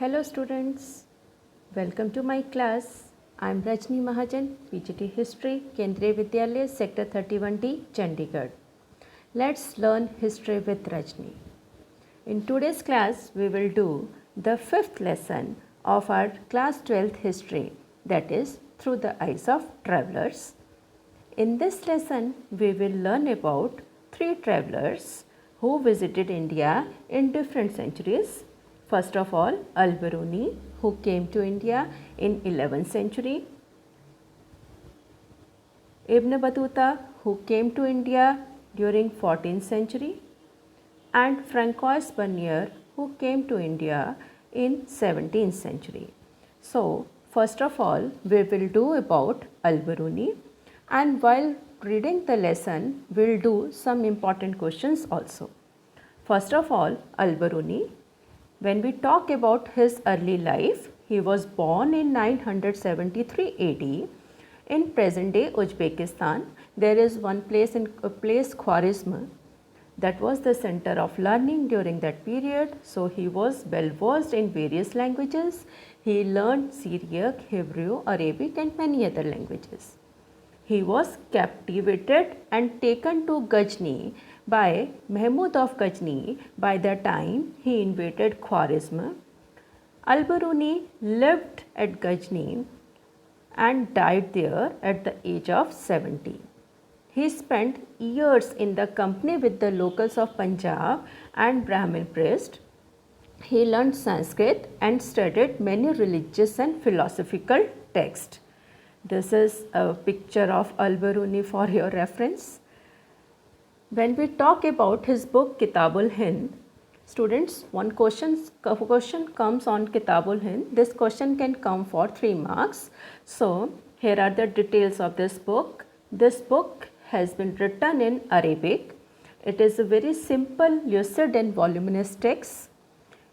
Hello students, welcome to my class. I am Rajni Mahajan, PGT History, Kendriya Vidyalaya, Sector 31D, Chandigarh. Let's learn history with Rajni. In today's class, we will do the fifth lesson of our class 12th history, that is through the eyes of travelers. In this lesson, we will learn about three travelers who visited India in different centuries. First of all, Al-Biruni, who came to India in 11th century. Ibn Battuta, who came to India during 14th century. And Francois Bernier, who came to India in 17th century. So, first of all, we will do about Al-Biruni, and while reading the lesson, we will do some important questions also. First of all, Al-Biruni. When we talk about his early life, he was born in 973 AD in present-day Uzbekistan. There is one place Khwarizm, that was the center of learning during that period. So he was well versed in various languages. He learned Syriac, Hebrew, Arabic and many other languages. He was captivated and taken to Ghazni by Mahmud of Ghazni by the time he invaded Khwarizm. Al-Biruni lived at Ghazni and died there at the age of 70. He spent years in the company with the locals of Punjab and Brahmin priests. He learned Sanskrit and studied many religious and philosophical texts. This is a picture of Al-Biruni for your reference. When we talk about his book Kitabul Hind, students, one question comes on Kitabul Hind. This question can come for 3 marks. So, here are the details of this book. This book has been written in Arabic. It is a very simple, lucid and voluminous text.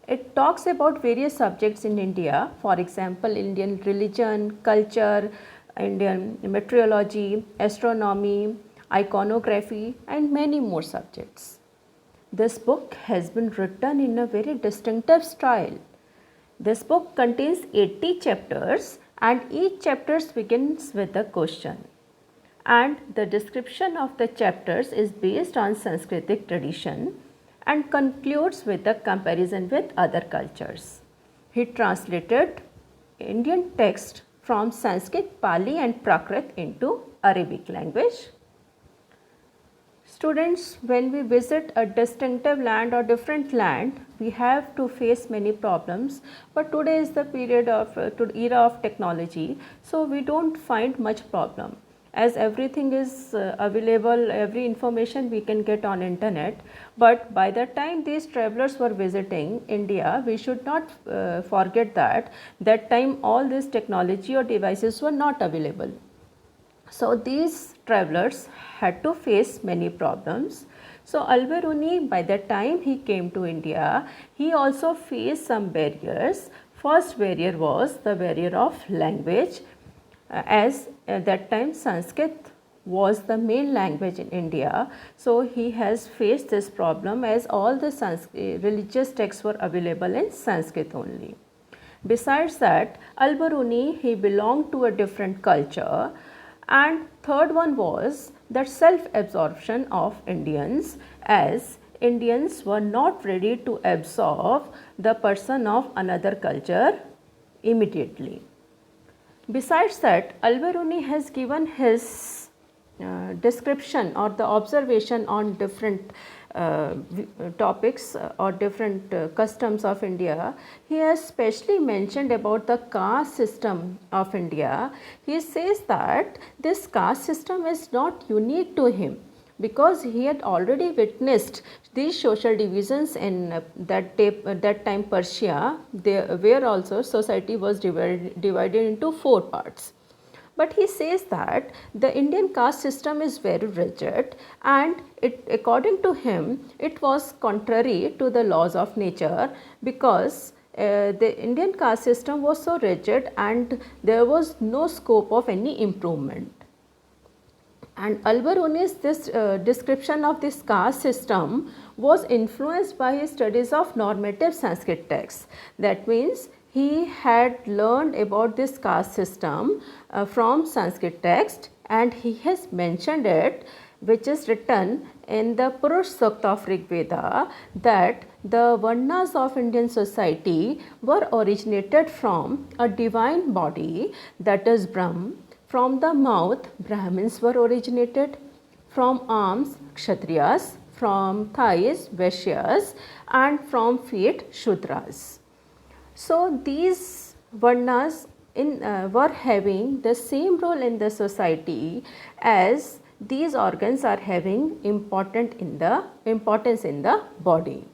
It talks about various subjects in India, for example, Indian religion, culture, Indian meteorology, astronomy, iconography and many more subjects. This book has been written in a very distinctive style. This book contains 80 chapters and each chapter begins with a question. And the description of the chapters is based on Sanskritic tradition and concludes with a comparison with other cultures. He translated Indian text from Sanskrit, Pali and Prakrit into Arabic language. Students, when we visit a distinctive land or different land, we have to face many problems. But today is the period of era of technology, so we don't find much problem. As everything is available, every information we can get on internet. But by the time these travelers were visiting India, we should not forget that time all this technology or devices were not available. So these travelers had to face many problems. So Al-Biruni, by the time he came to India, he also faced some barriers. First barrier was the barrier of language, as at that time Sanskrit was the main language in India. So he has faced this problem as all the religious texts were available in Sanskrit only. Besides that, Al-Biruni, he belonged to a different culture. And third one was the self-absorption of Indians, as Indians were not ready to absorb the person of another culture immediately. Besides that, Al-Biruni has given his description or the observation on different topics or different customs of India. He has specially mentioned about the caste system of India. He says that this caste system is not unique to him, because he had already witnessed these social divisions in that time Persia, where also society was divided into 4 parts. But he says that the Indian caste system is very rigid, and according to him, it was contrary to the laws of nature, because the Indian caste system was so rigid and there was no scope of any improvement. And Al-Biruni's this description of this caste system was influenced by his studies of normative Sanskrit texts. That means he had learned about this caste system from Sanskrit text, and he has mentioned it, which is written in the Purush Sukta of Rig Veda, that the Varnas of Indian society were originated from a divine body, that is Brahm. From the mouth, Brahmins were originated, from arms, Kshatriyas, from thighs, Vaishyas, and from feet, Shudras. So these Varnas were having the same role in the society as these organs are having importance in the body.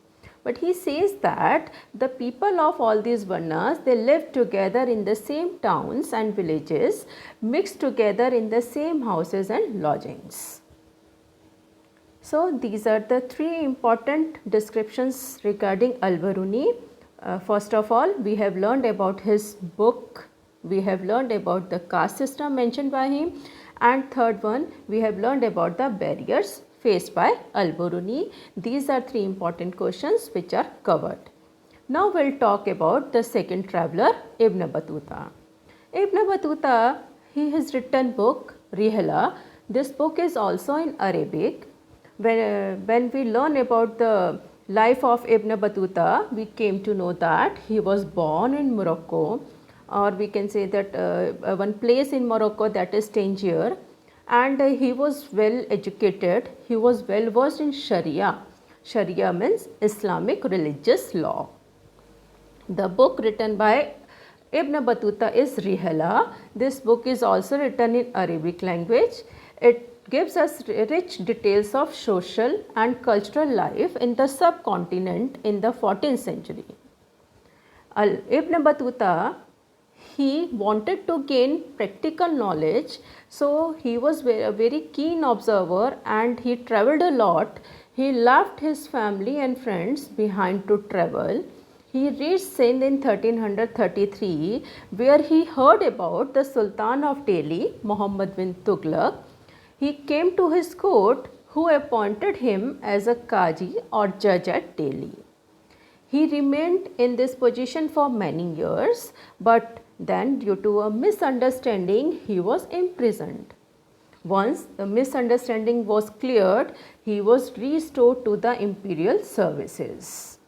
But he says that the people of all these Varnas, they live together in the same towns and villages, mixed together in the same houses and lodgings. So these are the three important descriptions regarding Al-Biruni. First of all, we have learned about his book, we have learned about the caste system mentioned by him, and third one, we have learned about the barriers faced by Al-Biruni. These are three important questions which are covered. Now we will talk about the second traveller, Ibn Battuta. Ibn Battuta, he has written book Rihla. This book is also in Arabic. When we learn about the life of Ibn Battuta, we came to know that he was born in Morocco, or we can say that one place in Morocco, that is Tangier, and he was well educated, he was well versed in Sharia. Sharia means Islamic religious law. The book written by Ibn Battuta is Rihla. This book is also written in Arabic language. It gives us rich details of social and cultural life in the subcontinent in the 14th century. Ibn Battuta, he wanted to gain practical knowledge, so he was a very keen observer and he travelled a lot. He left his family and friends behind to travel. He reached Sindh in 1333, where he heard about the Sultan of Delhi, Muhammad bin Tughlaq. He came to his court, who appointed him as a Qazi or judge at Delhi. He remained in this position for many years, but then due to a misunderstanding, he was imprisoned. Once the misunderstanding was cleared, he was restored to the imperial services.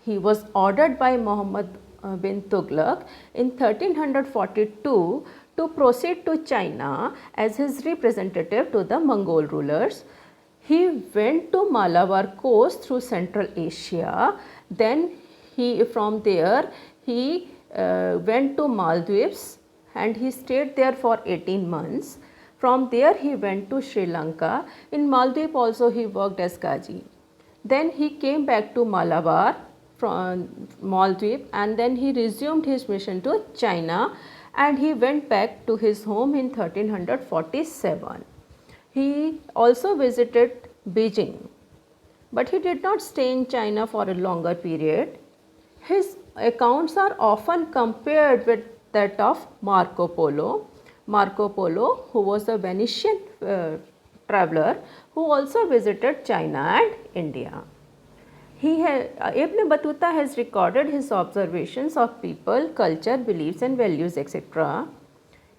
He was ordered by Muhammad bin Tughlaq in 1342 to proceed to China as his representative to the Mongol rulers. He went to Malabar coast through Central Asia. Then from there he went to Maldives and he stayed there for 18 months. From there he went to Sri Lanka. In Maldives also he worked as Qazi. Then he came back to Malabar from Maldives, and then he resumed his mission to China, and he went back to his home in 1347. He also visited Beijing, but he did not stay in China for a longer period. His accounts are often compared with that of Marco Polo. Marco Polo, who was a Venetian traveller who also visited China and India. Ibn Battuta has recorded his observations of people, culture, beliefs and values, etc.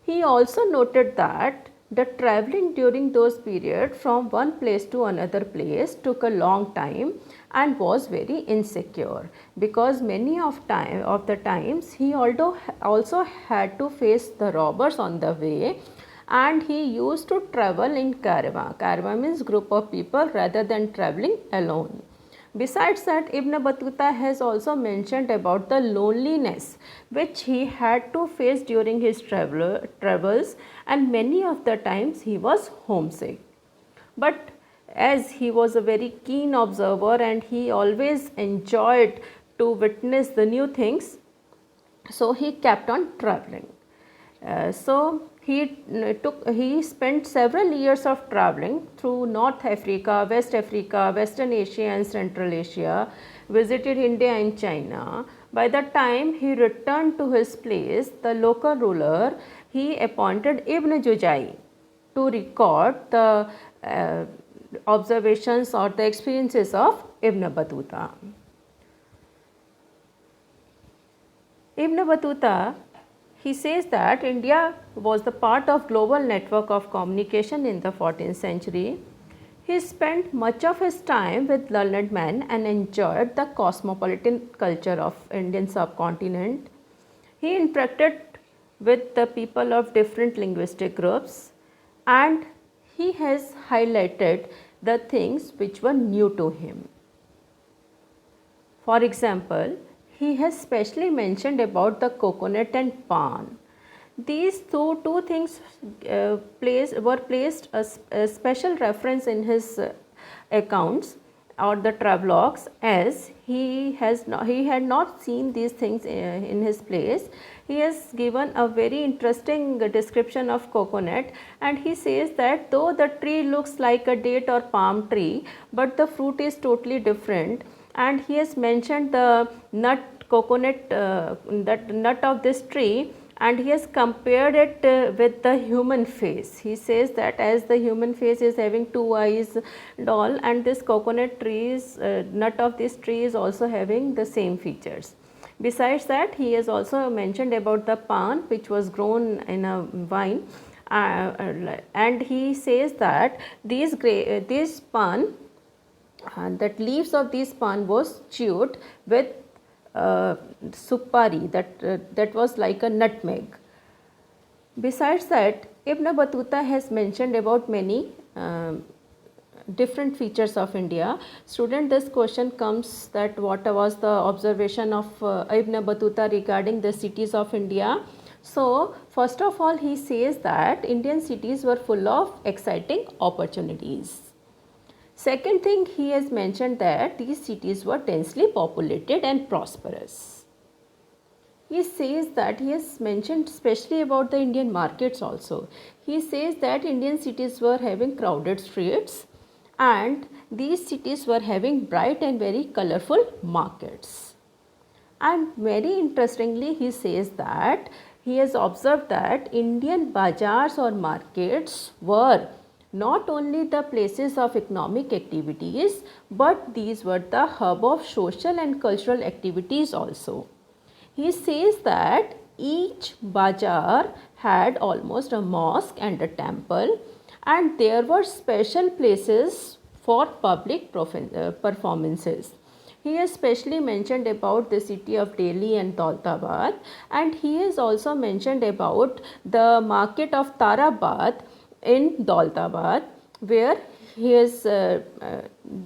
He also noted that the travelling during those periods from one place to another place took a long time and was very insecure, because many of the times he also had to face the robbers on the way, and he used to travel in caravan. Caravan means group of people rather than travelling alone. Besides that, Ibn Battuta has also mentioned about the loneliness which he had to face during his travels, and many of the times he was homesick. But as he was a very keen observer and he always enjoyed to witness the new things, so he kept on traveling. He spent several years of traveling through North Africa, Western Asia and Central Asia, visited India and China. By the time he returned to his place, the local ruler, he appointed Ibn Juzai to record the observations or the experiences of Ibn Battuta. Ibn Battuta, he says that India was the part of global network of communication in the 14th century. He spent much of his time with learned men and enjoyed the cosmopolitan culture of Indian subcontinent. He interacted with the people of different linguistic groups, and he has highlighted the things which were new to him. For example, he has specially mentioned about the coconut and pan. These two things were placed a special reference in his accounts or the travelogues, as he had not seen these things in his place. He has given a very interesting description of coconut, and he says that though the tree looks like a date or palm tree, but the fruit is totally different. And he has mentioned the coconut, that nut of this tree, and he has compared it with the human face. He says that as the human face is having two eyes and all, and this coconut tree's nut of this tree is also having the same features. Besides that, he has also mentioned about the pan which was grown in a vine, and he says that this pan, that leaves of this pan was chewed with supari, that was like a nutmeg. Besides that, Ibn Battuta has mentioned about many different features of India. Student, this question comes that what was the observation of Ibn Battuta regarding the cities of India. So, first of all, he says that Indian cities were full of exciting opportunities. Second thing, he has mentioned that these cities were densely populated and prosperous. He says that he has mentioned especially about the Indian markets also. He says that Indian cities were having crowded streets, and these cities were having bright and very colorful markets. And very interestingly, he says that he has observed that Indian bazaars or markets were not only the places of economic activities, but these were the hub of social and cultural activities also. He says that each bazaar had almost a mosque and a temple, and there were special places for public performances. He has specially mentioned about the city of Delhi and Daulatabad, and he has also mentioned about the market of Tarabad in Daulatabad, where he has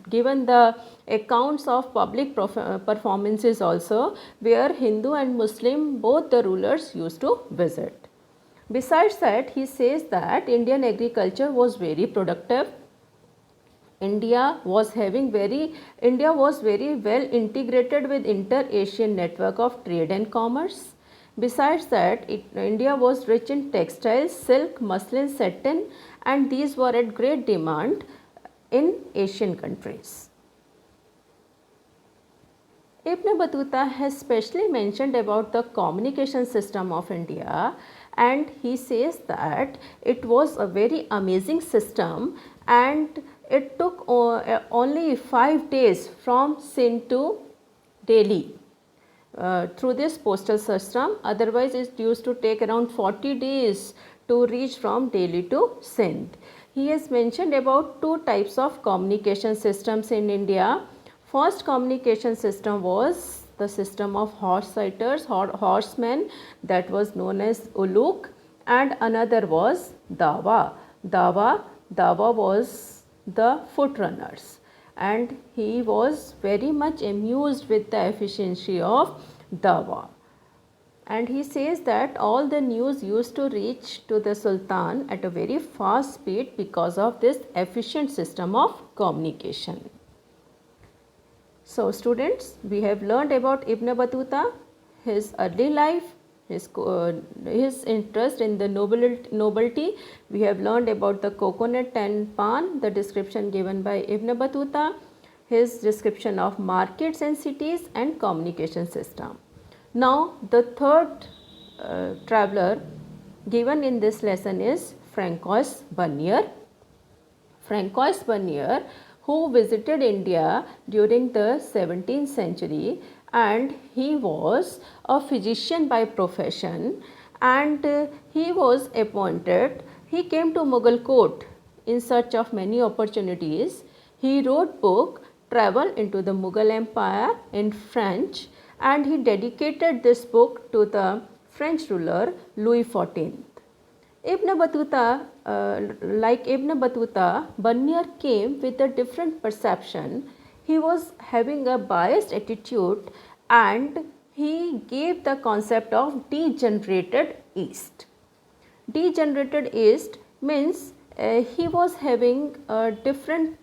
given the accounts of public performances also, where Hindu and Muslim both the rulers used to visit. Besides that, he says that Indian agriculture was very productive. India was very well integrated with inter-Asian network of trade and commerce. Besides that, India was rich in textiles, silk, muslin, satin, and these were at great demand in Asian countries. Ibn Battuta has specially mentioned about the communication system of India, and he says that it was a very amazing system, and it took only 5 days from Sindh to Delhi through this postal system. Otherwise, it used to take around 40 days to reach from Delhi to Sindh. He has mentioned about two types of communication systems in India. First communication system was the system of horsemen, that was known as uluk, and another was dawa. Dawa was the foot runners, and he was very much amused with the efficiency of dawa. And he says that all the news used to reach to the Sultan at a very fast speed because of this efficient system of communication. So students, we have learned about Ibn Battuta, his early life, his interest in the nobility. We have learned about the coconut and pan, the description given by Ibn Battuta, his description of markets and cities and communication system. Now the third traveler given in this lesson is Francois Bernier. Francois Bernier, who visited India during the 17th century, and he was a physician by profession, and he was appointed. He came to Mughal court in search of many opportunities. He wrote book Travel into the Mughal Empire in French, and he dedicated this book to the French ruler Louis XIV. Ibn Battuta, like Ibn Battuta, Bernier came with a different perception. He was having a biased attitude, and he gave the concept of degenerated East. Degenerated East means he was having a different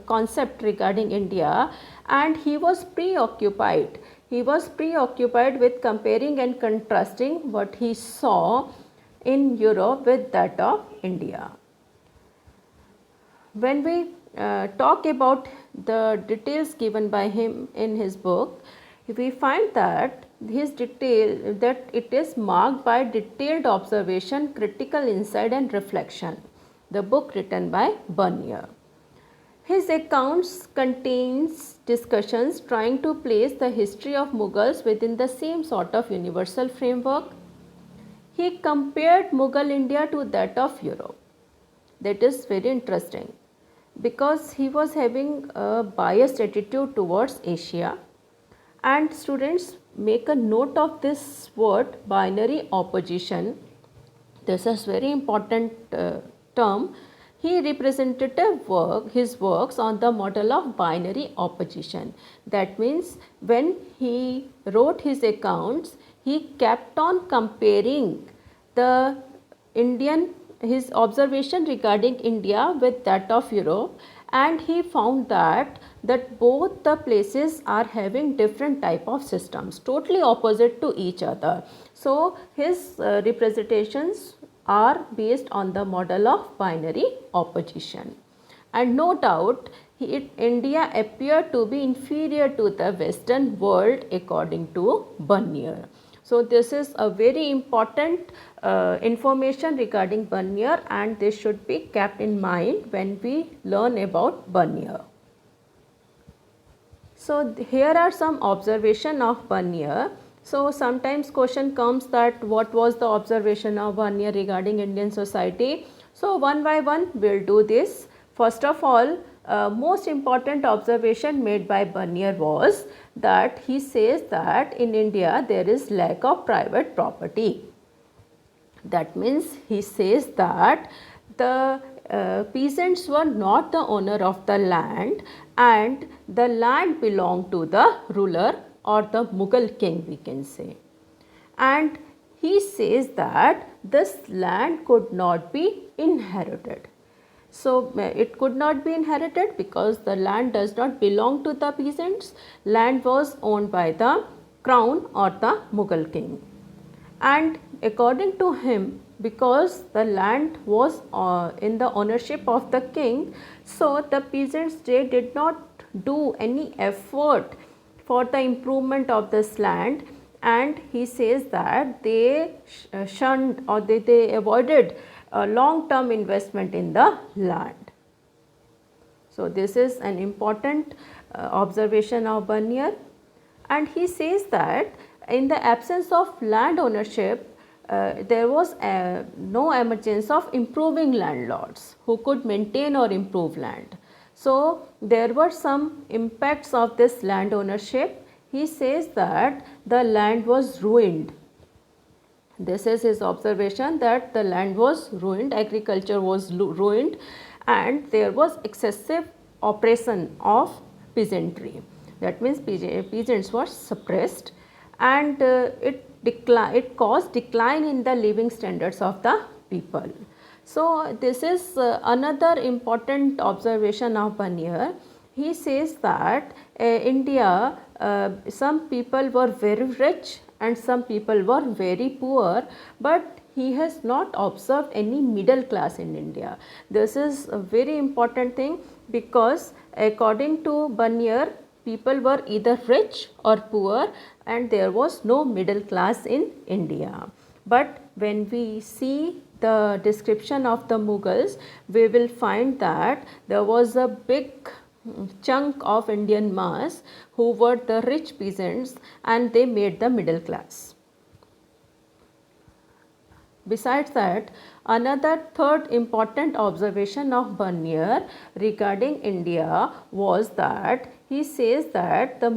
concept regarding India, and he was preoccupied. He was preoccupied with comparing and contrasting what he saw in Europe with that of India. When we talk about the details given by him in his book, we find that it is marked by detailed observation, critical insight and reflection. The book written by Bernier. His accounts contains discussions trying to place the history of Mughals within the same sort of universal framework. He compared Mughal India to that of Europe. That is very interesting because he was having a biased attitude towards Asia, and students make a note of this word binary opposition. This is very important term. He represented his works on the model of binary opposition. That means when he wrote his accounts, he kept on comparing the his observation regarding India with that of Europe, and he found that both the places are having different type of systems, totally opposite to each other. So his representations are based on the model of binary opposition, and no doubt India appeared to be inferior to the Western world according to Bernier. So this is a very important information regarding Bernier, and this should be kept in mind when we learn about Bernier. So here are some observation of Bernier. So sometimes question comes that what was the observation of Bernier regarding Indian society. So one by one we will do this. First of all, most important observation made by Bernier was that he says that in India there is lack of private property. That means he says that the peasants were not the owner of the land, and the land belonged to the ruler or the Mughal king, we can say. And he says that this land could not be inherited. So it could not be inherited because the land does not belong to the peasants. Land was owned by the crown or the Mughal king. And according to him, because the land was in the ownership of the king, so the peasants, they did not do any effort for the improvement of this land, and he says that they shunned or they avoided a long term investment in the land. So this is an important observation of Bernier, and he says that in the absence of land ownership, there was no emergence of improving landlords who could maintain or improve land. So there were some impacts of this land ownership. He says that the land was ruined. This is his observation, that the land was ruined, agriculture was ruined, and there was excessive oppression of peasantry. That means peasants were suppressed, and it caused decline in the living standards of the people. So this is another important observation of Bernier. He says that India, some people were very rich and some people were very poor, but he has not observed any middle class in India. This is a very important thing, because according to Bernier, people were either rich or poor and there was no middle class in India. But when we see the description of the Mughals, we will find that there was a big chunk of Indian mass who were the rich peasants and they made the middle class. Besides that, another third important observation of Barnier regarding India was that he says that the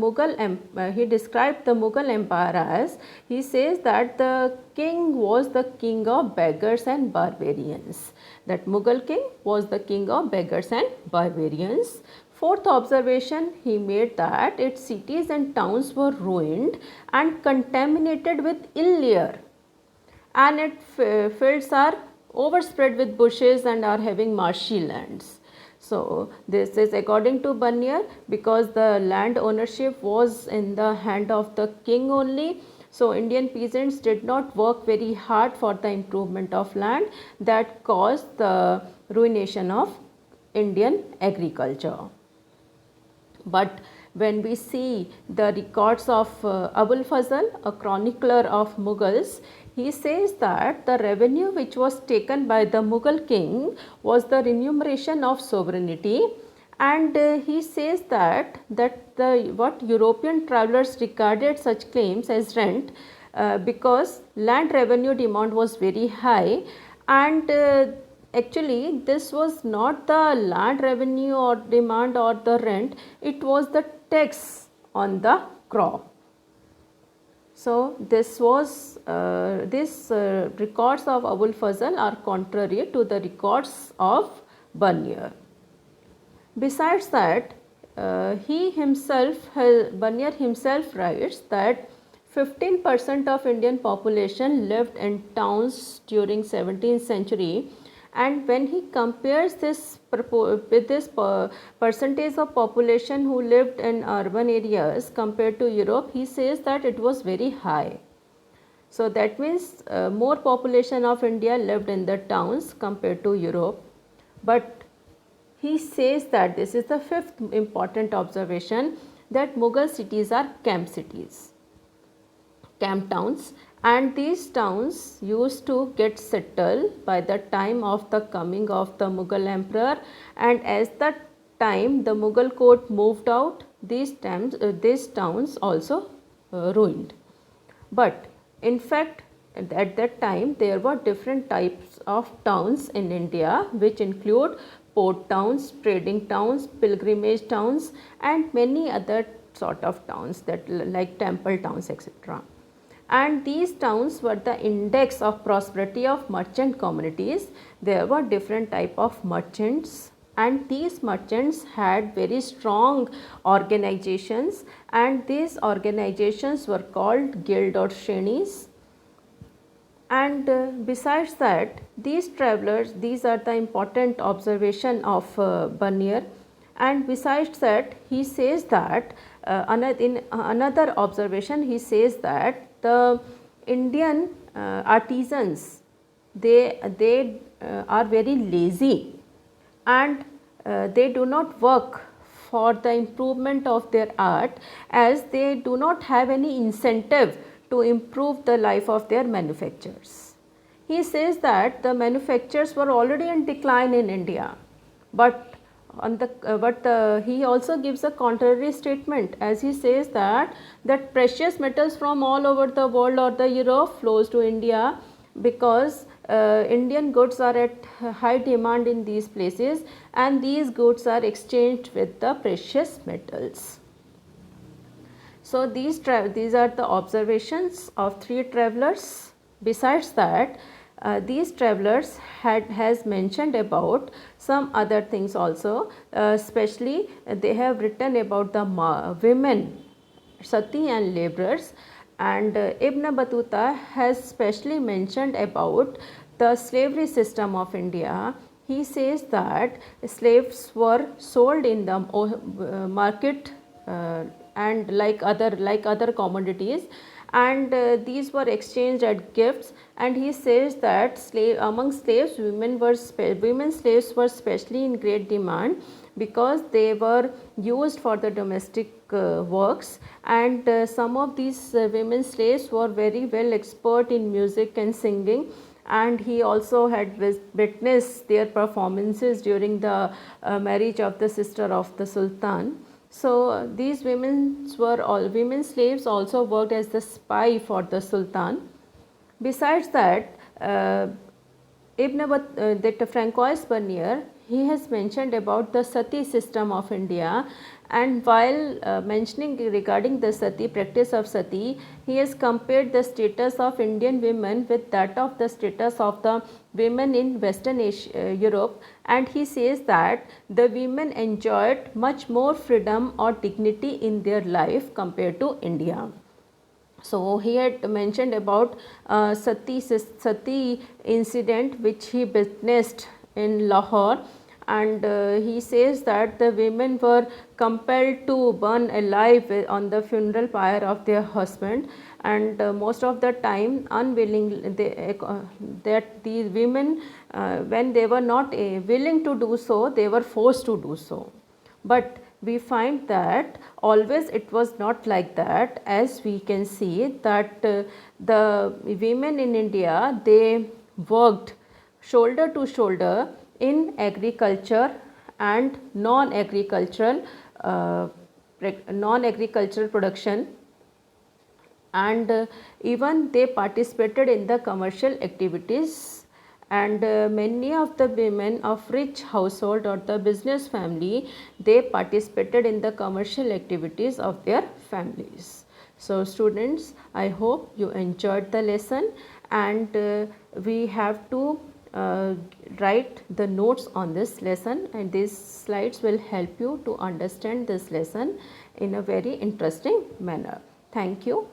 he described the Mughal empire as, he says that the king was the king of beggars and barbarians. That Mughal king was the king of beggars and barbarians. Fourth observation he made that its cities and towns were ruined and contaminated with ill air, and its fields are overspread with bushes and are having marshy lands. So, this is according to Barnier because the land ownership was in the hand of the king only. So, Indian peasants did not work very hard for the improvement of land, that caused the ruination of Indian agriculture. But when we see the records of Abul Fazl, a chronicler of Mughals, he says that the revenue which was taken by the Mughal king was the remuneration of sovereignty, and he says that what European travelers regarded such claims as rent because land revenue demand was very high, and actually this was not the land revenue or demand or the rent, it was the tax on the crop. So, this was records of Abul Fazl are contrary to the records of Barnier. Besides that, Barnier himself writes that 15% of Indian population lived in towns during 17th century, and when he compares this with this percentage of population who lived in urban areas compared to Europe, he says that it was very high. So, that means more population of India lived in the towns compared to Europe, but he says that this is the fifth important observation, that Mughal cities are camp cities, camp towns, and these towns used to get settled by the time of the coming of the Mughal emperor, and as the time the Mughal court moved out, these towns also ruined. But in fact, at that time there were different types of towns in India, which include port towns, trading towns, pilgrimage towns, and many other sort of towns that like temple towns, etc. And these towns were the index of prosperity of merchant communities. There were different type of merchants, and these merchants had very strong organizations, and these organizations were called guild or shrenis. And besides that, these travelers, these are the important observation of Barnier. And besides that, he says that in another observation, he says that the Indian artisans, they are very lazy, and they do not work for the improvement of their art, as they do not have any incentive to improve the life of their manufacturers. He says that the manufacturers were already in decline in India, but he also gives a contrary statement, as he says that precious metals from all over the world or the Europe flows to India because Indian goods are at high demand in these places, and these goods are exchanged with the precious metals. So, these are the observations of three travelers. Besides that, these travelers has mentioned about some other things also, especially they have written about the women, sati and laborers, and Ibn Battuta has specially mentioned about the slavery system of India. He says that slaves were sold in the market and like other commodities, and these were exchanged at gifts, and he says that among slaves, women slaves were especially in great demand because they were used for the domestic works, and some of these women slaves were very well expert in music and singing, and he also had witnessed their performances during the marriage of the sister of the Sultan. So these women slaves also worked as the spy for the Sultan. Besides that, that Francois Bernier, he has mentioned about the sati system of India, and while mentioning regarding the sati, practice of sati, he has compared the status of Indian women with that of the status of the women in Western Asia, Europe, and he says that the women enjoyed much more freedom or dignity in their life compared to India. So he had mentioned about Sati incident which he witnessed in Lahore, and he says that the women were compelled to burn alive on the funeral pyre of their husband, and most of the time that these women, when they were not willing to do so, they were forced to do so. But we find that always it was not like that, as we can see that the women in India, they worked shoulder to shoulder in agriculture and non-agricultural production, and even they participated in the commercial activities, and many of the women of rich household or the business family, they participated in the commercial activities of their families. So students, I hope you enjoyed the lesson, and we have to write the notes on this lesson, and these slides will help you to understand this lesson in a very interesting manner. Thank you.